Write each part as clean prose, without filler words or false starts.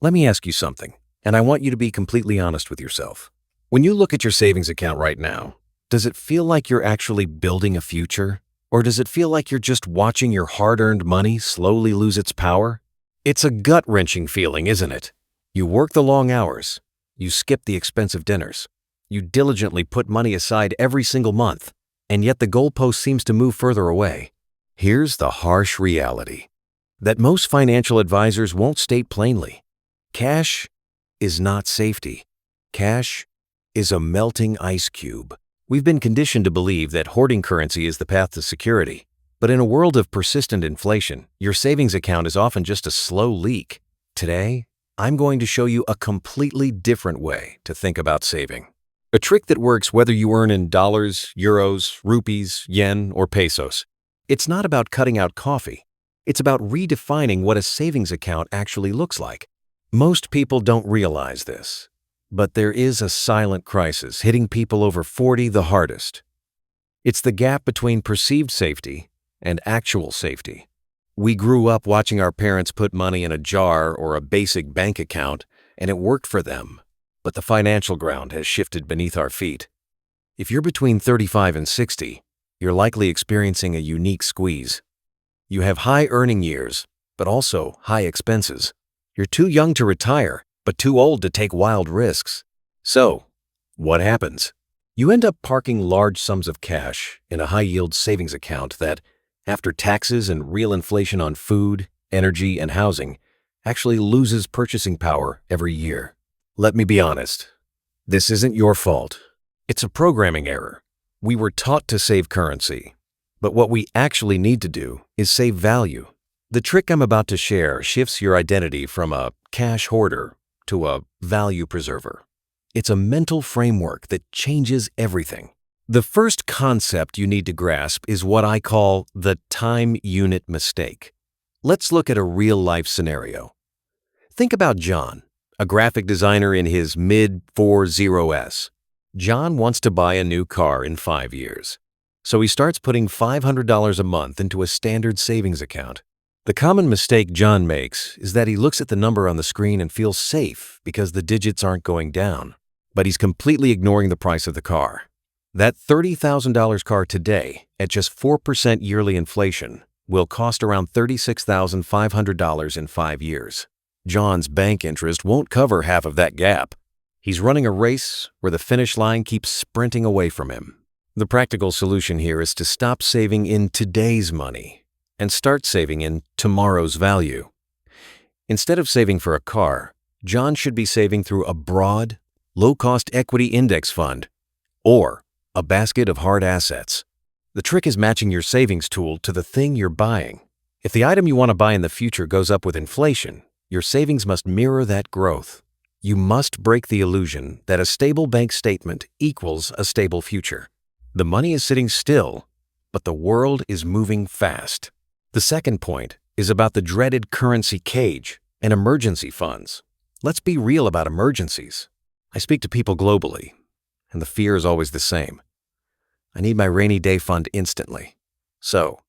Let me ask you something, and I want you to be completely honest with yourself. When you look at your savings account right now, does it feel like you're actually building a future? Or does it feel like you're just watching your hard-earned money slowly lose its power? It's a gut-wrenching feeling, isn't it? You work the long hours. You skip the expensive dinners. You diligently put money aside every single month, and yet the goalpost seems to move further away. Here's the harsh reality that most financial advisors won't state plainly. Cash is not safety. Cash is a melting ice cube. We've been conditioned to believe that hoarding currency is the path to security. But in a world of persistent inflation, your savings account is often just a slow leak. Today, I'm going to show you a completely different way to think about saving. A trick that works whether you earn in dollars, euros, rupees, yen, or pesos. It's not about cutting out coffee. It's about redefining what a savings account actually looks like. Most people don't realize this, but there is a silent crisis hitting people over 40 the hardest. It's the gap between perceived safety and actual safety. We grew up watching our parents put money in a jar or a basic bank account, and it worked for them. But the financial ground has shifted beneath our feet. If you're between 35 and 60, you're likely experiencing a unique squeeze. You have high earning years, but also high expenses. You're too young to retire, but too old to take wild risks. So, what happens? You end up parking large sums of cash in a high-yield savings account that, after taxes and real inflation on food, energy, and housing, actually loses purchasing power every year. Let me be honest. This isn't your fault. It's a programming error. We were taught to save currency, but what we actually need to do is save value. The trick I'm about to share shifts your identity from a cash hoarder to a value preserver. It's a mental framework that changes everything. The first concept you need to grasp is what I call the time unit mistake. Let's look at a real-life scenario. Think about John, a graphic designer in his mid-40s. John wants to buy a new car in 5 years. So he starts putting $500 a month into a standard savings account. The common mistake John makes is that he looks at the number on the screen and feels safe because the digits aren't going down. But he's completely ignoring the price of the car. That $30,000 car today, at just 4% yearly inflation, will cost around $36,500 in 5 years. John's bank interest won't cover half of that gap. He's running a race where the finish line keeps sprinting away from him. The practical solution here is to stop saving in today's money and start saving in tomorrow's value. Instead of saving for a car, John should be saving through a broad, low-cost equity index fund or a basket of hard assets. The trick is matching your savings tool to the thing you're buying. If the item you want to buy in the future goes up with inflation, your savings must mirror that growth. You must break the illusion that a stable bank statement equals a stable future. The money is sitting still, but the world is moving fast. The second point is about the dreaded currency cage and emergency funds. Let's be real about emergencies. I speak to people globally, and the fear is always the same. I need my rainy day fund instantly. So,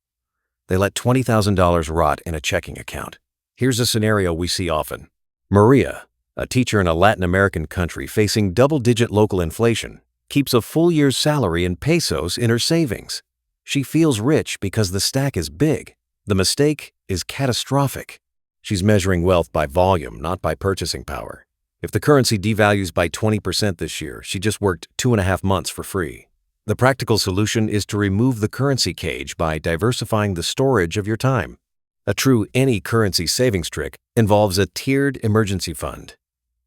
they let $20,000 rot in a checking account. Here's a scenario we see often. Maria, a teacher in a Latin American country facing double-digit local inflation, keeps a full year's salary in pesos in her savings. She feels rich because the stack is big. The mistake is catastrophic. She's measuring wealth by volume, not by purchasing power. If the currency devalues by 20% this year, she just worked 2.5 months for free. The practical solution is to remove the currency cage by diversifying the storage of your time. A true any currency savings trick involves a tiered emergency fund.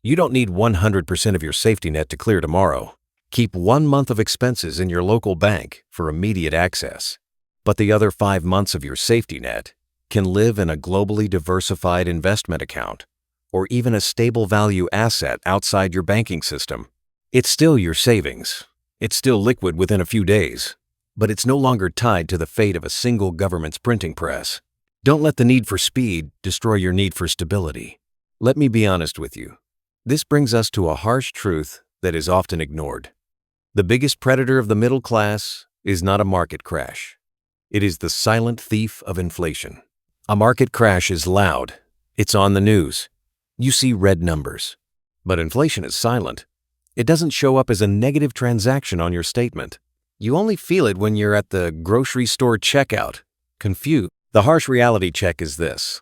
You don't need 100% of your safety net to clear tomorrow. Keep 1 month of expenses in your local bank for immediate access. But the other 5 months of your safety net can live in a globally diversified investment account or even a stable value asset outside your banking system. It's still your savings. It's still liquid within a few days, but it's no longer tied to the fate of a single government's printing press. Don't let the need for speed destroy your need for stability. Let me be honest with you. This brings us to a harsh truth that is often ignored. The biggest predator of the middle class is not a market crash. It is the silent thief of inflation. A market crash is loud. It's on the news. You see red numbers. But inflation is silent. It doesn't show up as a negative transaction on your statement. You only feel it when you're at the grocery store checkout, confused. The harsh reality check is this.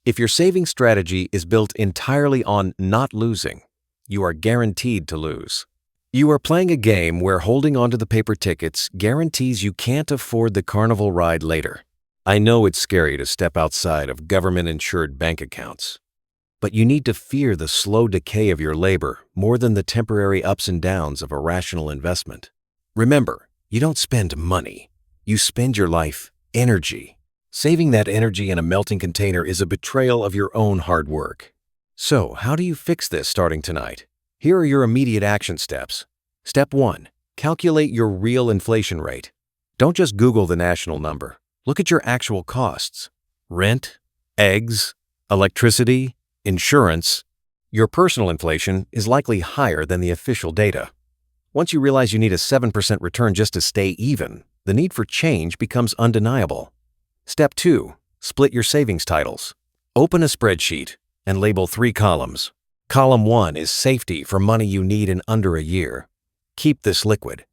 If your saving strategy is built entirely on not losing, you are guaranteed to lose. You are playing a game where holding onto the paper tickets guarantees you can't afford the carnival ride later. I know it's scary to step outside of government-insured bank accounts, but you need to fear the slow decay of your labor more than the temporary ups and downs of a rational investment. Remember, you don't spend money. You spend your life energy. Saving that energy in a melting container is a betrayal of your own hard work. So, how do you fix this starting tonight? Here are your immediate action steps. Step 1. Calculate your real inflation rate. Don't just Google the national number. Look at your actual costs. Rent, eggs, electricity, insurance. Your personal inflation is likely higher than the official data. Once you realize you need a 7% return just to stay even, the need for change becomes undeniable. Step 2. Split your savings titles. Open a spreadsheet and label 3 columns. Column 1 is safety for money you need in under a year. Keep this liquid.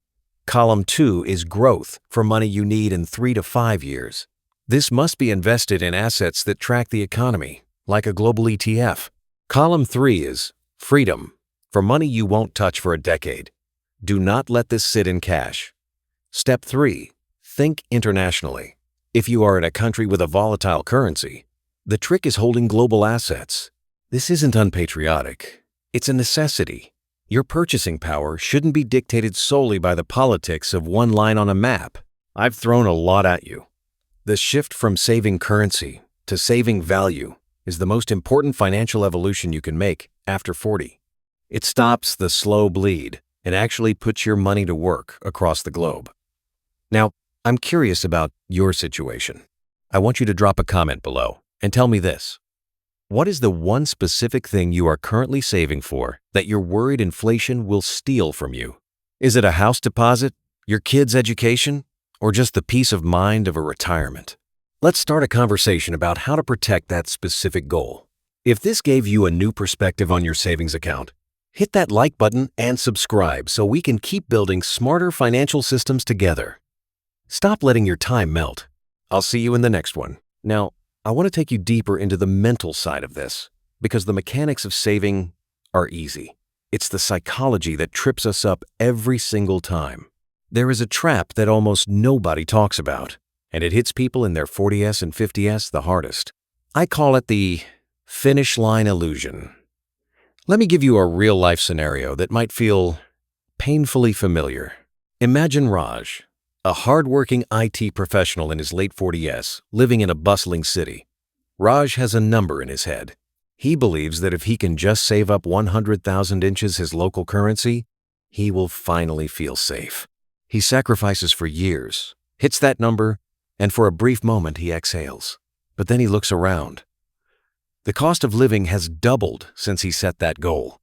Column 2 is growth for money you need in 3 to 5 years. This must be invested in assets that track the economy, like a global ETF. Column 3 is freedom for money you won't touch for a decade. Do not let this sit in cash. Step 3. Think internationally. If you are in a country with a volatile currency, the trick is holding global assets. This isn't unpatriotic. It's a necessity. Your purchasing power shouldn't be dictated solely by the politics of one line on a map. I've thrown a lot at you. The shift from saving currency to saving value is the most important financial evolution you can make after 40. It stops the slow bleed and actually puts your money to work across the globe. Now, I'm curious about your situation. I want you to drop a comment below and tell me this. What is the one specific thing you are currently saving for that you're worried inflation will steal from you? Is it a house deposit, your kids' education, or just the peace of mind of a retirement? Let's start a conversation about how to protect that specific goal. If this gave you a new perspective on your savings account, hit that like button and subscribe so we can keep building smarter financial systems together. Stop letting your time melt. I'll see you in the next one. Now, I want to take you deeper into the mental side of this, because the mechanics of saving are easy. It's the psychology that trips us up every single time. There is a trap that almost nobody talks about, and it hits people in their 40s and 50s the hardest. I call it the finish line illusion. Let me give you a real-life scenario that might feel painfully familiar. Imagine Raj, a hard-working IT professional in his late 40s, living in a bustling city. Raj has a number in his head. He believes that if he can just save up 100,000 inches his local currency, he will finally feel safe. He sacrifices for years, hits that number, and for a brief moment he exhales. But then he looks around. The cost of living has doubled since he set that goal.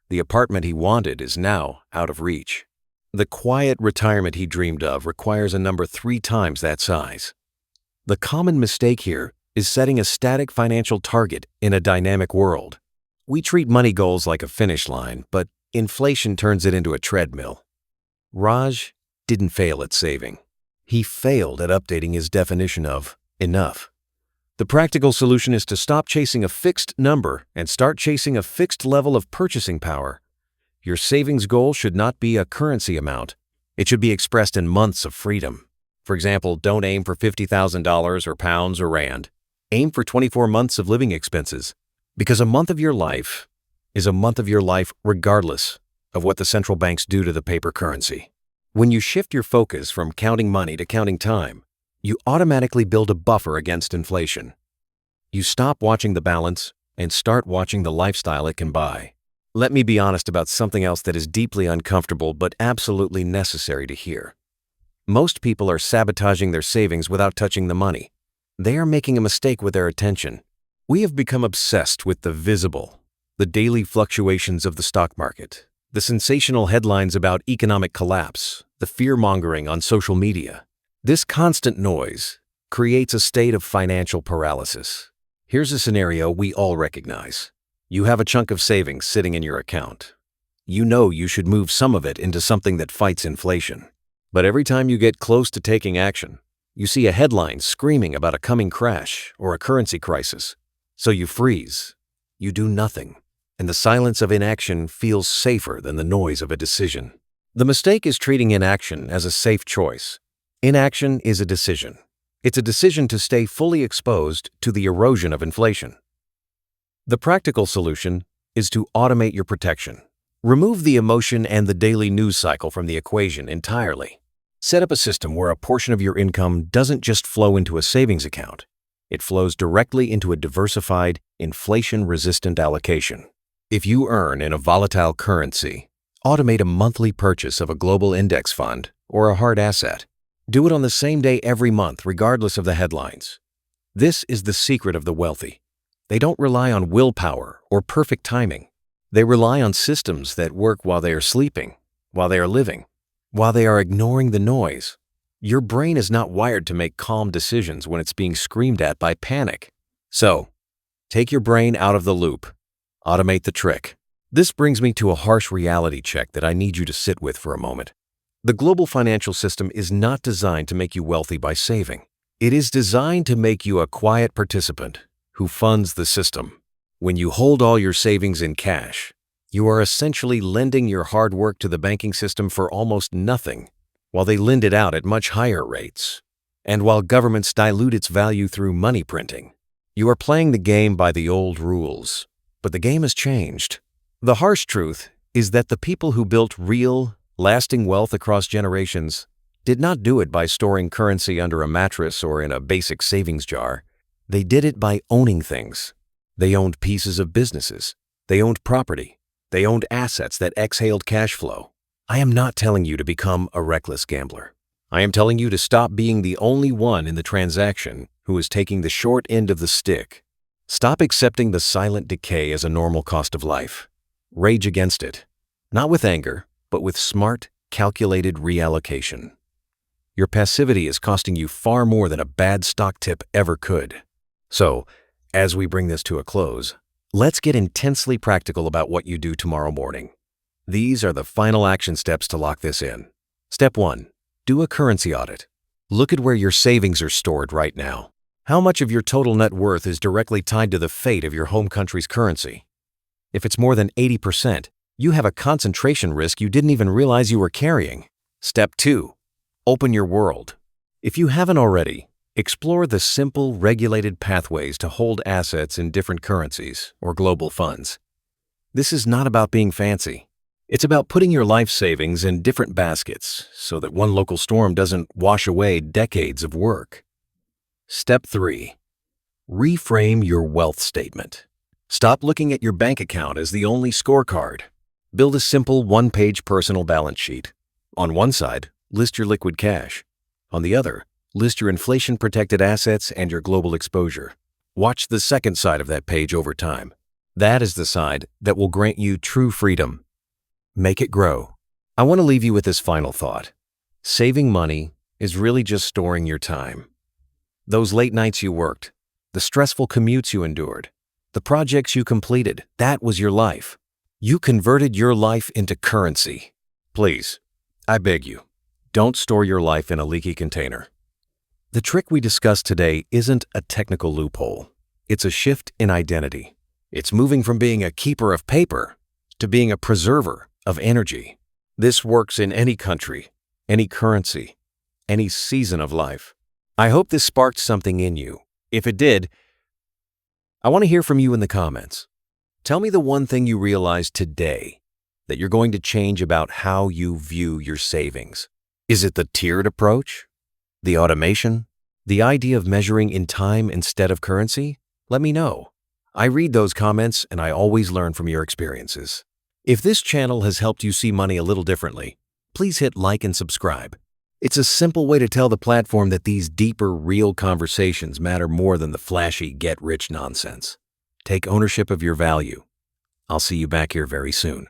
The apartment he wanted is now out of reach. The quiet retirement he dreamed of requires a number 3 times that size. The common mistake here is setting a static financial target in a dynamic world. We treat money goals like a finish line, but inflation turns it into a treadmill. Raj didn't fail at saving. He failed at updating his definition of enough. The practical solution is to stop chasing a fixed number and start chasing a fixed level of purchasing power. Your savings goal should not be a currency amount. It should be expressed in months of freedom. For example, don't aim for $50,000 or pounds or rand. Aim for 24 months of living expenses, because a month of your life is a month of your life regardless of what the central banks do to the paper currency. When you shift your focus from counting money to counting time, you automatically build a buffer against inflation. You stop watching the balance and start watching the lifestyle it can buy. Let me be honest about something else that is deeply uncomfortable but absolutely necessary to hear. Most people are sabotaging their savings without touching the money. They are making a mistake with their attention. We have become obsessed with the visible, the daily fluctuations of the stock market, the sensational headlines about economic collapse, the fear-mongering on social media. This constant noise creates a state of financial paralysis. Here's a scenario we all recognize. You have a chunk of savings sitting in your account. You know you should move some of it into something that fights inflation. But every time you get close to taking action, you see a headline screaming about a coming crash or a currency crisis. So you freeze. You do nothing. And the silence of inaction feels safer than the noise of a decision. The mistake is treating inaction as a safe choice. Inaction is a decision. It's a decision to stay fully exposed to the erosion of inflation. The practical solution is to automate your protection. Remove the emotion and the daily news cycle from the equation entirely. Set up a system where a portion of your income doesn't just flow into a savings account. It flows directly into a diversified, inflation-resistant allocation. If you earn in a volatile currency, automate a monthly purchase of a global index fund or a hard asset. Do it on the same day every month, regardless of the headlines. This is the secret of the wealthy. They don't rely on willpower or perfect timing. They rely on systems that work while they are sleeping, while they are living, while they are ignoring the noise. Your brain is not wired to make calm decisions when it's being screamed at by panic. So, take your brain out of the loop. Automate the trick. This brings me to a harsh reality check that I need you to sit with for a moment. The global financial system is not designed to make you wealthy by saving. It is designed to make you a quiet participant who funds the system. When you hold all your savings in cash, you are essentially lending your hard work to the banking system for almost nothing, while they lend it out at much higher rates. And while governments dilute its value through money printing, you are playing the game by the old rules. But the game has changed. The harsh truth is that the people who built real, lasting wealth across generations did not do it by storing currency under a mattress or in a basic savings jar. They did it by owning things. They owned pieces of businesses. They owned property. They owned assets that exhaled cash flow. I am not telling you to become a reckless gambler. I am telling you to stop being the only one in the transaction who is taking the short end of the stick. Stop accepting the silent decay as a normal cost of life. Rage against it, not with anger, but with smart, calculated reallocation. Your passivity is costing you far more than a bad stock tip ever could. So, as we bring this to a close, let's get intensely practical about what you do tomorrow morning. These are the final action steps to lock this in. Step 1. Do a currency audit. Look at where your savings are stored right now. How much of your total net worth is directly tied to the fate of your home country's currency? If it's more than 80%, you have a concentration risk you didn't even realize you were carrying. Step 2. Open your world. If you haven't already, explore the simple, regulated pathways to hold assets in different currencies or global funds. This is not about being fancy. It's about putting your life savings in different baskets so that one local storm doesn't wash away decades of work. Step 3. Reframe your wealth statement. Stop looking at your bank account as the only scorecard. Build a simple one-page personal balance sheet. On one side, list your liquid cash. On the other, list your inflation-protected assets and your global exposure. Watch the second side of that page over time. That is the side that will grant you true freedom. Make it grow. I want to leave you with this final thought. Saving money is really just storing your time. Those late nights you worked, the stressful commutes you endured, the projects you completed, that was your life. You converted your life into currency. Please, I beg you, don't store your life in a leaky container. The trick we discussed today isn't a technical loophole. It's a shift in identity. It's moving from being a keeper of paper to being a preserver of energy. This works in any country, any currency, any season of life. I hope this sparked something in you. If it did, I want to hear from you in the comments. Tell me the one thing you realized today that you're going to change about how you view your savings. Is it the tiered approach? The automation? The idea of measuring in time instead of currency? Let me know. I read those comments and I always learn from your experiences. If this channel has helped you see money a little differently, please hit like and subscribe. It's a simple way to tell the platform that these deeper, real conversations matter more than the flashy, get-rich nonsense. Take ownership of your value. I'll see you back here very soon.